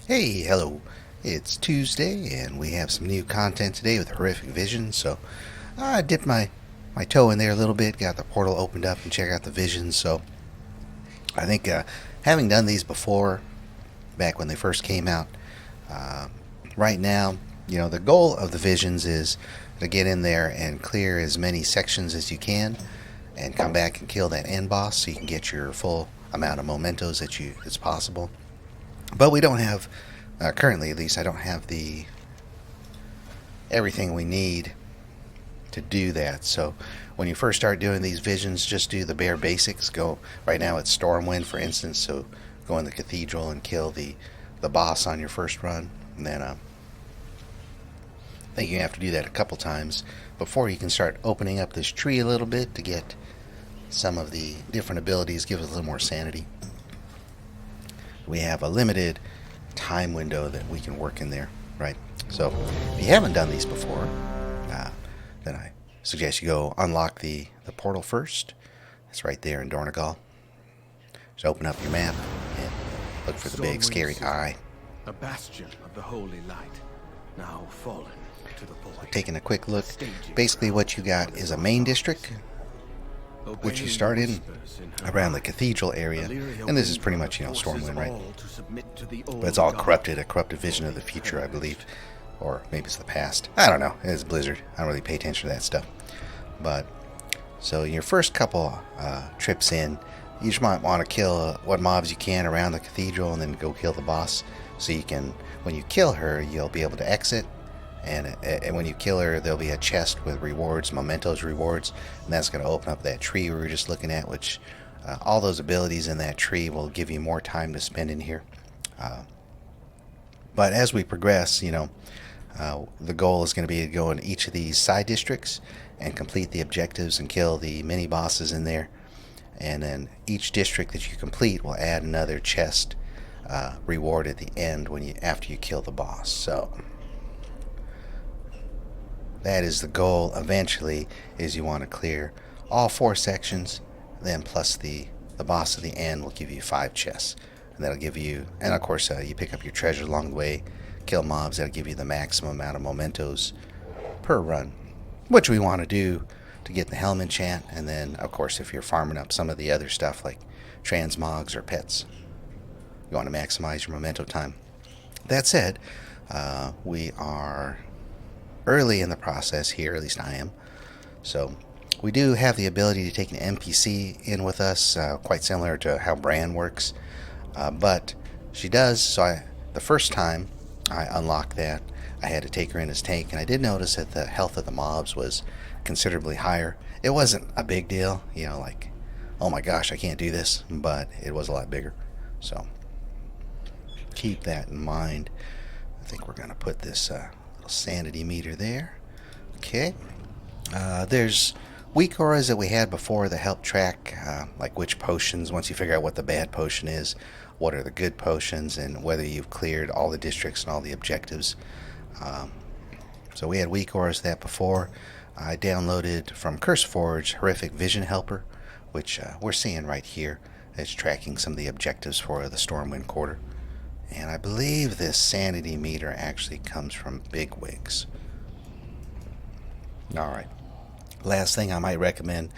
Hey, hello. It's Tuesday, and we have some new content today with horrific visions. So I dipped my toe in there a little bit, got the portal opened up, and checked out the visions. So I think having done these before, back when they first came out, uh, right now, the goal of the visions is to get in there and clear as many sections as you can, and come back and kill that end boss, so you can get your full amount of mementos that's possible. But we don't have, currently at least, I don't have the everything we need to do that. So when you first start doing these visions, just do the bare basics. Go right now it's Stormwind, for instance. So go in the cathedral and kill the boss on your first run, and then I think you have to do that a couple times before you can start opening up this tree a little bit to get some of the different abilities. Give us a little more sanity. We have a limited time window that we can work in there, right? So if you haven't done these before, then I suggest you go unlock the portal first. It's right there in Dornegal. Just open up your map and look for the big scary eye. A bastion of the holy light, now fallen to the void. Taking a quick look, basically what you got is a main district, which you start in around the cathedral area, and this is pretty much, Stormwind, right? But it's all corrupted, a corrupted vision of the future, I believe. Or maybe it's the past. I don't know. It's Blizzard. I don't really pay attention to that stuff. But, so your first couple trips in, you just might want to kill what mobs you can around the cathedral and then go kill the boss. So you can, when you kill her, you'll be able to exit. And when you kill her, there'll be a chest with rewards, mementos rewards. And that's going to open up that tree we were just looking at, which all those abilities in that tree will give you more time to spend in here. But as we progress, the goal is going to be to go in each of these side districts and complete the objectives and kill the mini bosses in there. And then each district that you complete will add another chest reward at the end after you kill the boss. So that is the goal eventually, is you want to clear all 4 sections, then plus the boss at the end will give you 5 chests. And that'll give you, and of course you pick up your treasure along the way, kill mobs, that'll give you the maximum amount of mementos per run, which we want to do to get the helm enchant. And then of course if you're farming up some of the other stuff like transmogs or pets, you want to maximize your memento time. That said, we are early in the process here, at least I am. So we do have the ability to take an NPC in with us, quite similar to how Bran works. But she does, so the first time I unlocked that, I had to take her in as tank, and I did notice that the health of the mobs was considerably higher. It wasn't a big deal, like, oh my gosh, I can't do this, but it was a lot bigger. So keep that in mind. I think we're going to put this little sanity meter there. Okay. There's weak auras that we had before that help track like which potions, once you figure out what the bad potion is, what are the good potions, and whether you've cleared all the districts and all the objectives. So we had weak auras that before. I downloaded from CurseForge Horrific Vision Helper, which we're seeing right here. It's tracking some of the objectives for the Stormwind Quarter. And I believe this sanity meter actually comes from Bigwigs. Alright. Last thing I might recommend,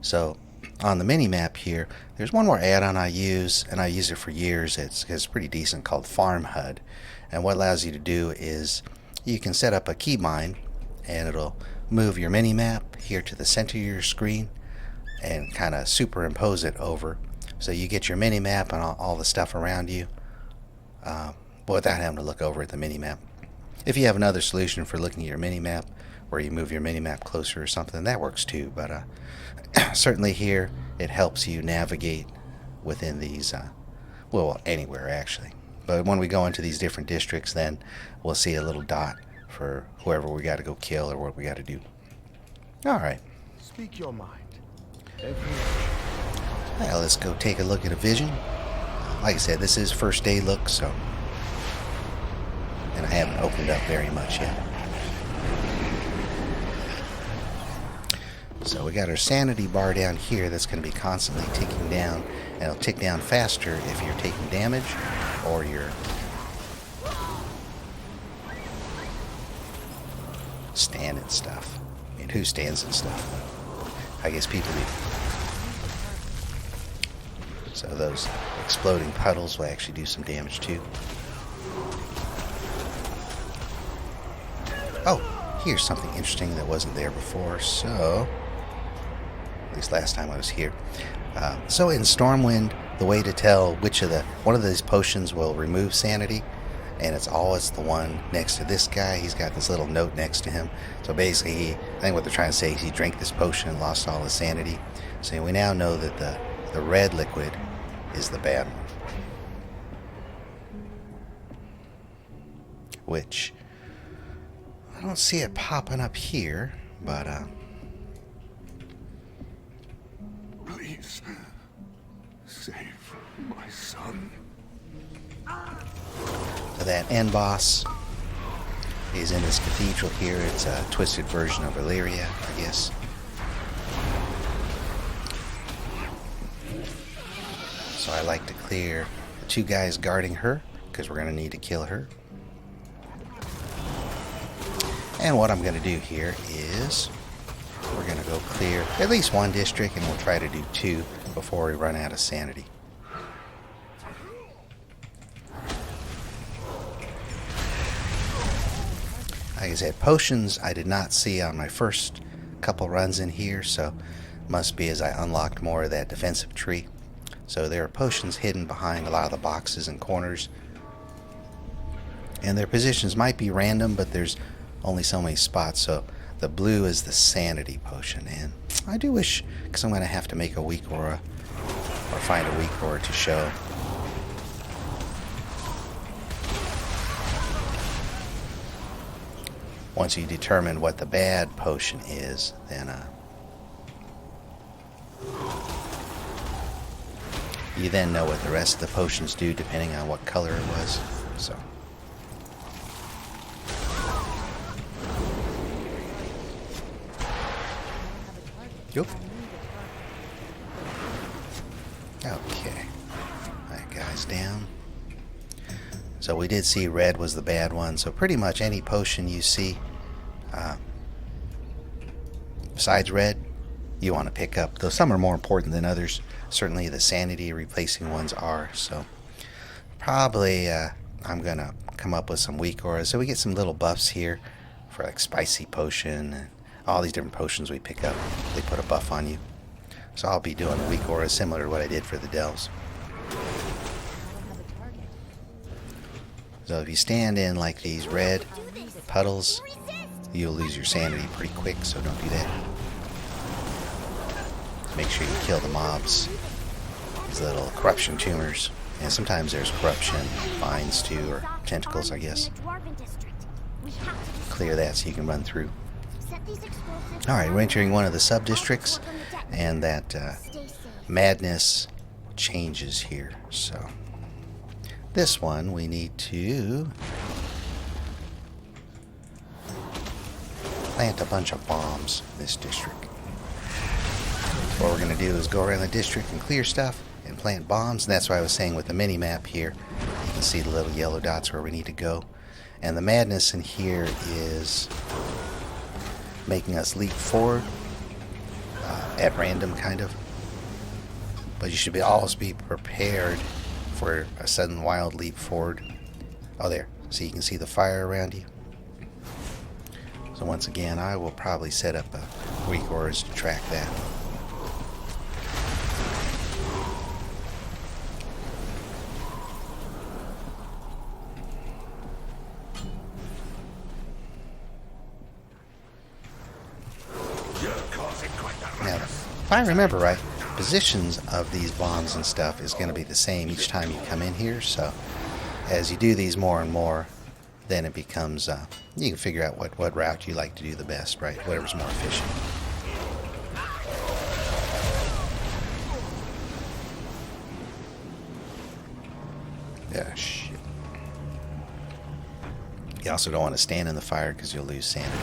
so on the mini map here, there's one more add-on I use, and I use it for years. It's pretty decent, called Farm HUD. And what it allows you to do is you can set up a keybind, and it'll move your mini map here to the center of your screen and kind of superimpose it over, so you get your mini map and all the stuff around you without having to look over at the mini map. If you have another solution for looking at your mini map, where you move your mini map closer or something, that works too. But certainly here it helps you navigate within these, well, anywhere actually. But when we go into these different districts, then we'll see a little dot for whoever we got to go kill or what we got to do. All right. Speak your mind. Well, let's go take a look at a vision. Like I said, this is first day look, so, and I haven't opened up very much yet. So we got our sanity bar down here that's going to be constantly ticking down, and it'll tick down faster if you're taking damage or you're stand in stuff. I mean, who stands in stuff? I guess people do. So those exploding puddles will actually do some damage too. Oh, here's something interesting that wasn't there before. So, at least last time I was here. So in Stormwind, the way to tell one of these potions will remove sanity, and it's always the one next to this guy. He's got this little note next to him. So basically, I think what they're trying to say is he drank this potion and lost all his sanity. So we now know that the red liquid is the bad one. Which, I don't see it popping up here, but Please, save my son. that end boss is in this cathedral here. It's a twisted version of Illyria, I guess. So I like to clear the two guys guarding her, because we're going to need to kill her. And what I'm going to do here is we're going to go clear at least one district, and we'll try to do two before we run out of sanity. Like I said, potions I did not see on my first couple runs in here, so must be as I unlocked more of that defensive tree. So there are potions hidden behind a lot of the boxes and corners. And their positions might be random, but there's only so many spots. So the blue is the sanity potion. And I do wish, because I'm going to have to make a weak aura, or find a weak aura to show. Once you determine what the bad potion is, then you then know what the rest of the potions do depending on what color it was. So yep. Okay. That guy's down. So we did see red was the bad one. So pretty much any potion you see besides red, you want to pick up. Though some are more important than others. Certainly the sanity replacing ones are. So probably I'm going to come up with some weak auras. So we get some little buffs here for like spicy potion and all these different potions we pick up. They put a buff on you. So I'll be doing a weak aura similar to what I did for the delves. So if you stand in like these red puddles, you'll lose your sanity pretty quick, so don't do that. Make sure you kill the mobs, these little corruption tumors. And sometimes there's corruption vines too, or tentacles, I guess. Clear that so you can run through. Alright, we're entering one of the sub-districts, and that madness changes here. So this one we need to plant a bunch of bombs in this district. What we're going to do is go around the district and clear stuff and plant bombs. And that's why I was saying with the mini map here, you can see the little yellow dots where we need to go. And the madness in here is making us leap forward at random, kind of. But you should always be prepared for a sudden wild leap forward. Oh, there. So you can see the fire around you. So once again, I will probably set up a weak auras to track that. Now, if I remember right, positions of these bombs and stuff is going to be the same each time you come in here. So as you do these more and more, then it becomes, you can figure out what route you like to do the best, right? Whatever's more efficient. Yeah, shit. You also don't want to stand in the fire because you'll lose sanity.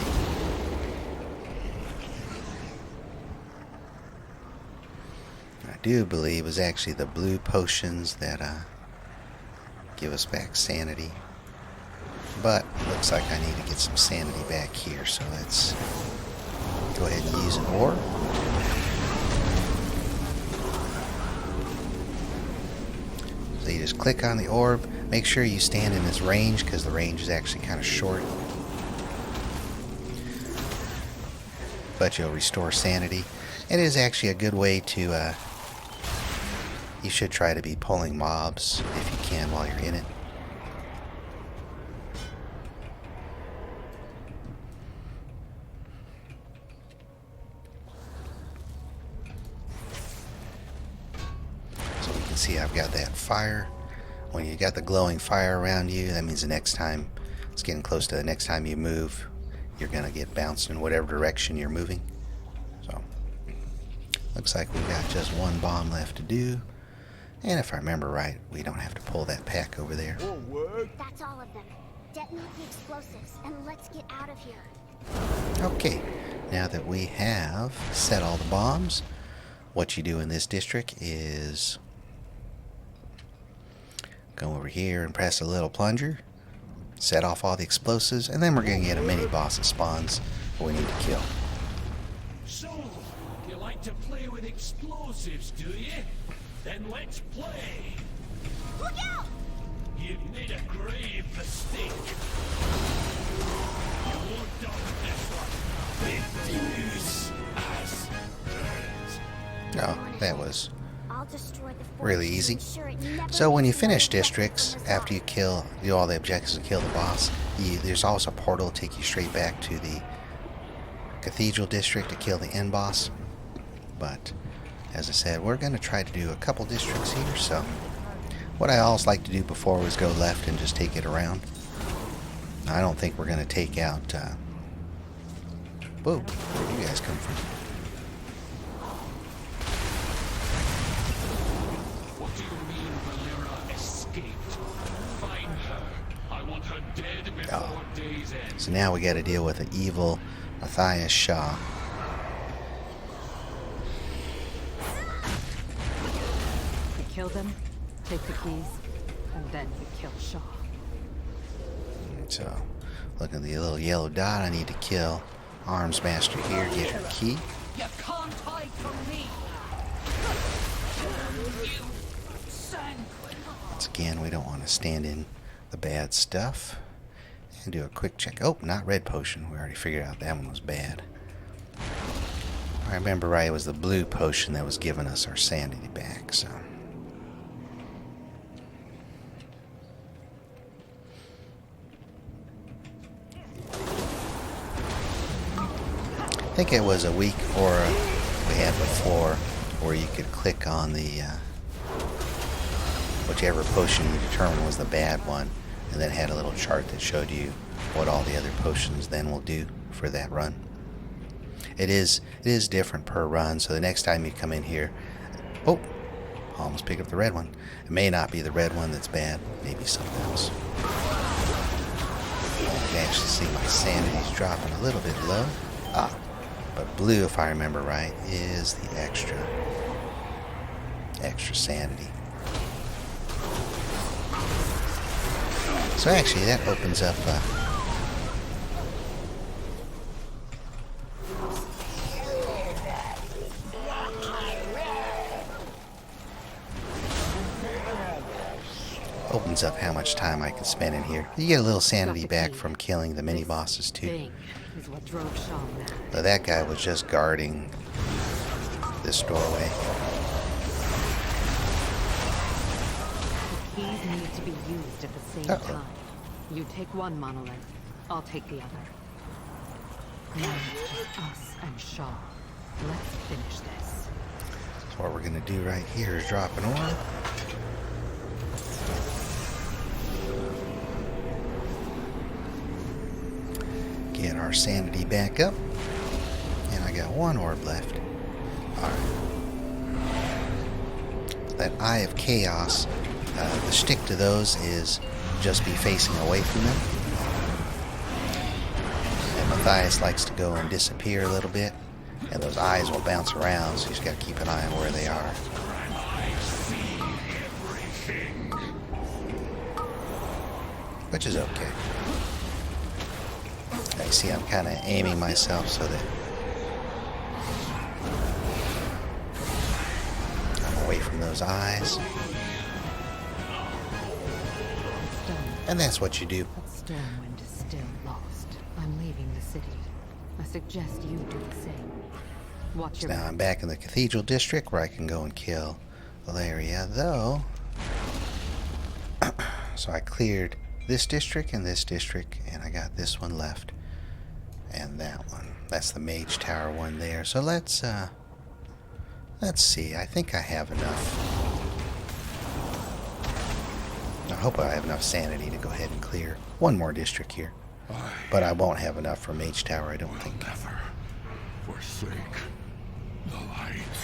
I do believe it was actually the blue potions that give us back sanity. But looks like I need to get some sanity back here, so let's go ahead and use an orb. So you just click on the orb. Make sure you stand in this range because the range is actually kind of short. But you'll restore sanity. It is actually a good way to, you should try to be pulling mobs if you can while you're in it. So you can see I've got that fire. When you got the glowing fire around you, that means the next time, it's getting close to the next time you move, you're going to get bounced in whatever direction you're moving. So, looks like we've got just one bomb left to do. And if I remember right, we don't have to pull that pack over there. That's all of them. Detonate the explosives and let's get out of here. Okay, now that we have set all the bombs, what you do in this district is go over here and press a little plunger, set off all the explosives, and then we're going to get a mini boss that spawns that we need to kill. So, you like to play with explosives, do you? Then let's play. Look out! You've made a grave mistake. You won't done this one. Refuse as birds. Oh, that was I'll destroy the fort really to easy. ensure it never So when you gets finish another districts, from the after you do all the objectives and kill the boss, there's also a portal to take you straight back to the Cathedral district to kill the end boss. But as I said, we're going to try to do a couple districts here. So what I always like to do before was go left and just take it around. I don't think we're going to take out. Whoa, where do you guys come from? What do you mean Valera escaped? Find her. I want her dead before day's end. So now we got to deal with the evil Matthias Shaw. You kill them, take the keys, and then you kill Shaw. So look at the little yellow dot. I need to kill Arms Master here, get her key. You can't hide from me! You sanguine! Once again, we don't want to stand in the bad stuff. And do a quick check. Oh, not red potion. We already figured out that one was bad. I remember right, it was the blue potion that was giving us our sanity back, so. I think it was a week or we had before where you could click on the whichever potion you determined was the bad one, and then had a little chart that showed you what all the other potions then will do for that run. It is different per run, so the next time you come in here, oh, almost pick up the red one. It may not be the red one that's bad, maybe something else. I can actually see my sanity's dropping a little bit low. But blue, if I remember right, is the extra sanity. So actually, that opens up. Opens up how much time I can spend in here. You get a little sanity back from killing the mini bosses too. Thing is what drove Shaw mad. But that guy was just guarding this doorway. The keys need to be used at the same time. You take one monolith, I'll take the other. Now it's just us and Shaw. Let's finish this. So what we're gonna do right here is drop an orb. Get our sanity back up. And I got one orb left. Alright. That Eye of Chaos, the stick to those is just be facing away from them. And Matthias likes to go and disappear a little bit. And those eyes will bounce around, so you just got to keep an eye on where they are. Which is okay. You see, I'm kind of aiming myself so that I'm away from those eyes. And that's what you do. But Stormwind is still lost. I'm leaving the city. I suggest you do the same. Watch your Now I'm back in the Cathedral District where I can go and kill Valeria, though. So I cleared this district, and I got this one left. And that one. That's the Mage Tower one there. So let's see. I think I have enough. I hope I have enough sanity to go ahead and clear one more district here. But I won't have enough for Mage Tower, I don't think. Never forsake the light.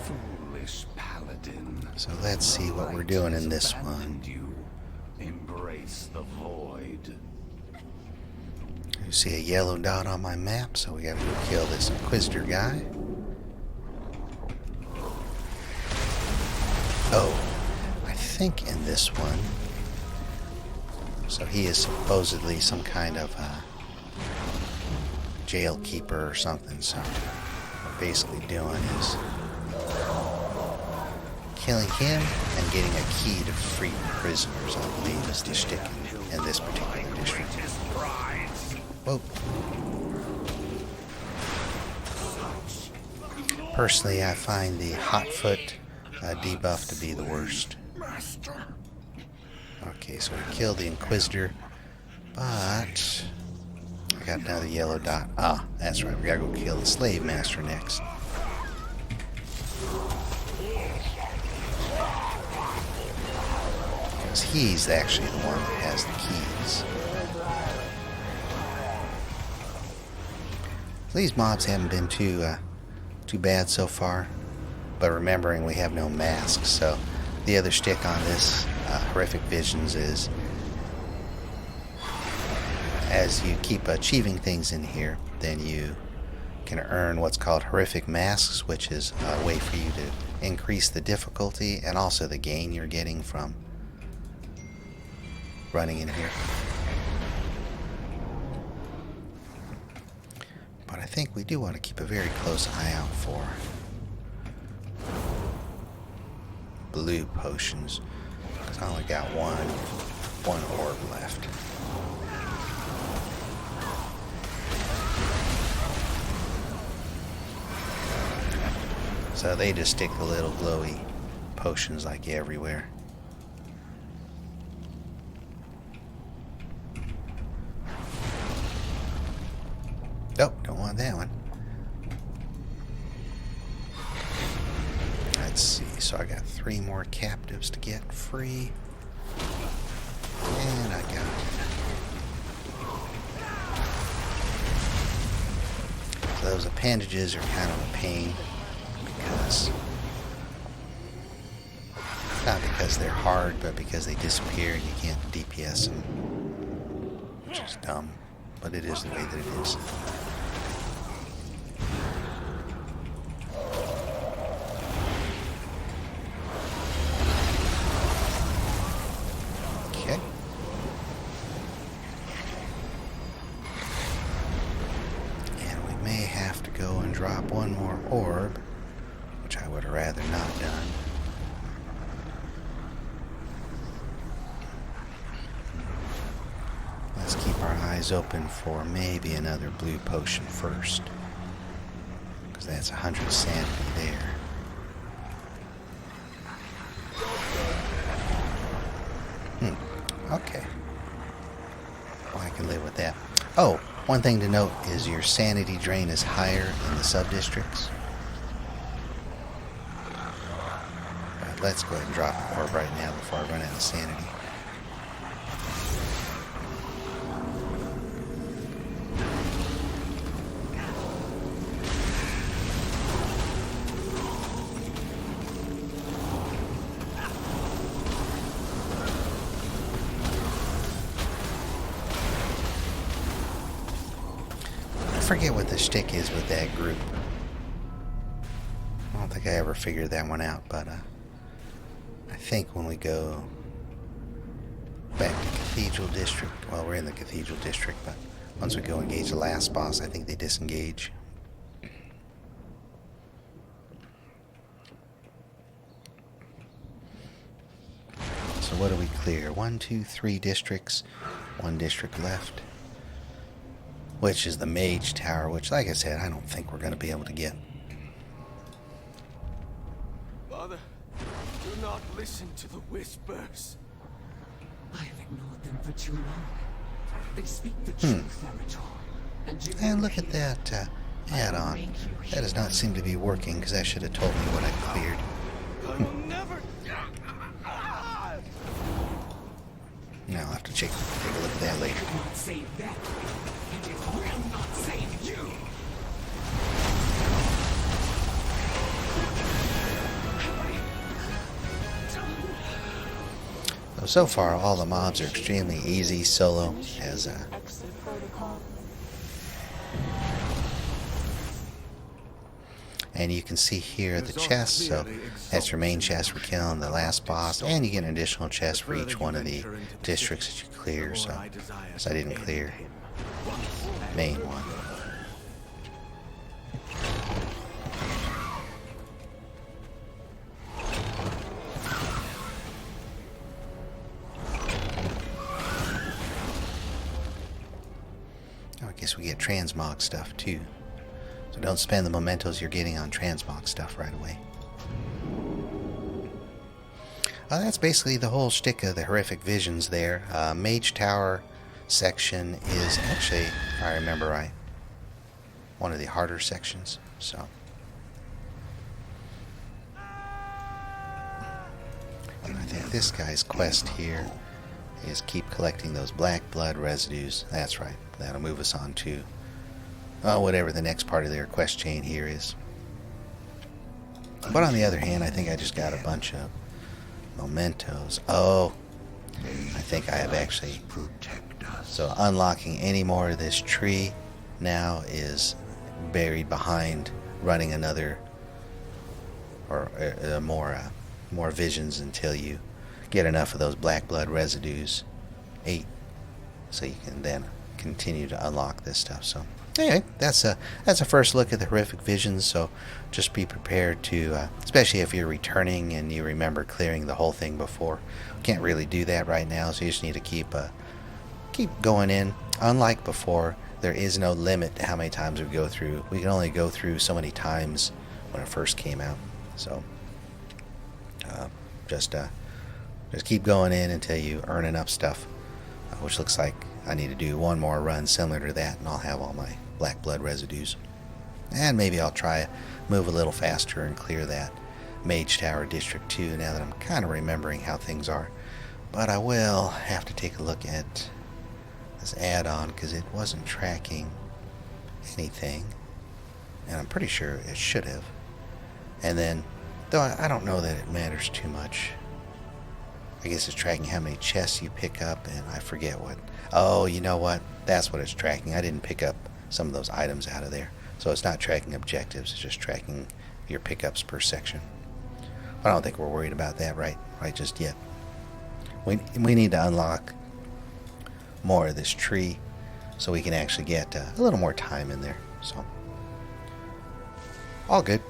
Foolish paladin. So let's see what we're doing in this one. You embrace the void. You see a yellow dot on my map, so we gotta go kill this Inquisitor guy. Oh, I think in this one, so he is supposedly some kind of jail keeper or something, so what we're basically doing is killing him and getting a key to free prisoners, I believe is the shtick in this particular district. Whoa. Personally, I find the hotfoot debuff to be the worst. Okay, so we killed the Inquisitor, but I got another yellow dot. Ah, that's right, we gotta go kill the Slave Master next. Because he's actually the one that has the keys. These mobs haven't been too bad so far, but remembering we have no masks, so the other shtick on this horrific visions is as you keep achieving things in here, then you can earn what's called horrific masks, which is a way for you to increase the difficulty and also the gain you're getting from running in here. But I think we do want to keep a very close eye out for blue potions, because I only got one orb left. So they just stick the little glowy potions like everywhere. Nope, don't want that one. Let's see, so I got 3 more captives to get free. And I got so those appendages are kind of a pain because not because they're hard, but because they disappear and you can't DPS them, which is dumb, but it is the way that it is. Okay. And we may have to go and drop one more orb, which I would have rather not done. Let's keep our eyes open for maybe another blue potion first, because that's 100 sanity there. Okay. Well, I can live with that. Oh, one thing to note is your sanity drain is higher in the sub-districts. But let's go ahead and drop an orb right now before I run out of sanity. I forget what the shtick is with that group. I don't think I ever figured that one out, but I think when we go back to Cathedral District. Well, we're in the Cathedral District, but once we go engage the last boss, I think they disengage. So what do we clear? 1, 2, 3 districts. 1 district left. Which is the Mage Tower, which, like I said, I don't think we're going to be able to get. Father, do not listen to the whispers. I have ignored them for too long. They speak the truth, Avatar. And look at that add-on. That does not seem to be working, because that should have told me what I cleared. I will never. Now I'll have to take a look at that later. Not save that, and it will not save you. So far, all the mobs are extremely easy solo, as and you can see here the chests, so that's your main chest for killing the last boss, and you get an additional chest for each one of the districts that you clear, so I didn't clear main one. Oh, I guess we get transmog stuff too. So don't spend the mementos you're getting on transmog stuff right away. That's basically the whole shtick of the horrific visions there. Mage Tower section is actually, if I remember right, one of the harder sections. So and I think this guy's quest here is keep collecting those black blood residues. That's right. That'll move us on to whatever the next part of their quest chain here is. But on the other hand, I think I just got a bunch of mementos. Oh, I think I have actually. So unlocking any more of this tree now is buried behind running another or more visions until you get enough of those black blood residues, 8, so you can then continue to unlock this stuff. So anyway, that's a first look at the horrific visions. So just be prepared to, especially if you're returning and you remember clearing the whole thing before. Can't really do that right now, so you just need to keep going in. Unlike before, there is no limit to how many times we go through. We can only go through so many times when it first came out. So just keep going in until you earn enough stuff, which looks like I need to do one more run similar to that, and I'll have all my black blood residues. And maybe I'll try move a little faster and clear that Mage Tower District 2 now that I'm kind of remembering how things are. But I will have to take a look at this add-on because it wasn't tracking anything, and I'm pretty sure it should have. And then, though I don't know that it matters too much, I guess it's tracking how many chests you pick up, and I forget what. Oh, you know what? That's what it's tracking. I didn't pick up some of those items out of there. So it's not tracking objectives, it's just tracking your pickups per section. I don't think we're worried about that right just yet. We need to unlock more of this tree so we can actually get a little more time in there. So all good.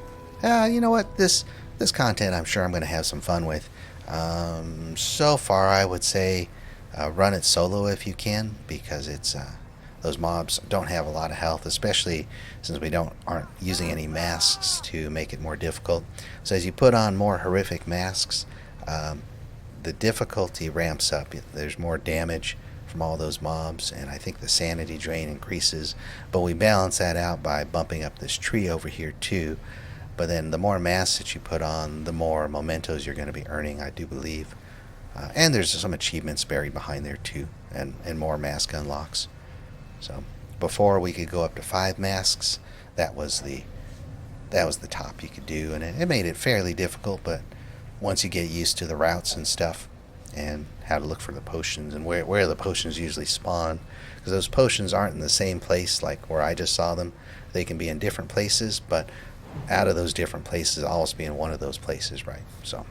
You know what? This content I'm sure I'm going to have some fun with. So far I would say run it solo if you can, because it's those mobs don't have a lot of health, especially since we aren't using any masks to make it more difficult. So as you put on more horrific masks, the difficulty ramps up. There's more damage from all those mobs, and I think the sanity drain increases, but we balance that out by bumping up this tree over here too. But then the more masks that you put on, the more mementos you're going to be earning, I do believe. And there's some achievements buried behind there too, and more mask unlocks. So before we could go up to 5 masks. That was the top you could do, and it made it fairly difficult. But once you get used to the routes and stuff, and how to look for the potions and where the potions usually spawn, because those potions aren't in the same place like where I just saw them. They can be in different places, but out of those different places, I'll always be in one of those places, right? So,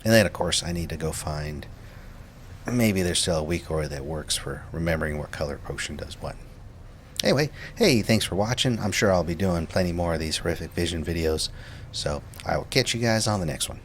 and then of course I need to go find maybe there's still a weak aura that works for remembering what color potion does what. Anyway, hey, thanks for watching. I'm sure I'll be doing plenty more of these horrific vision videos. So I will catch you guys on the next one.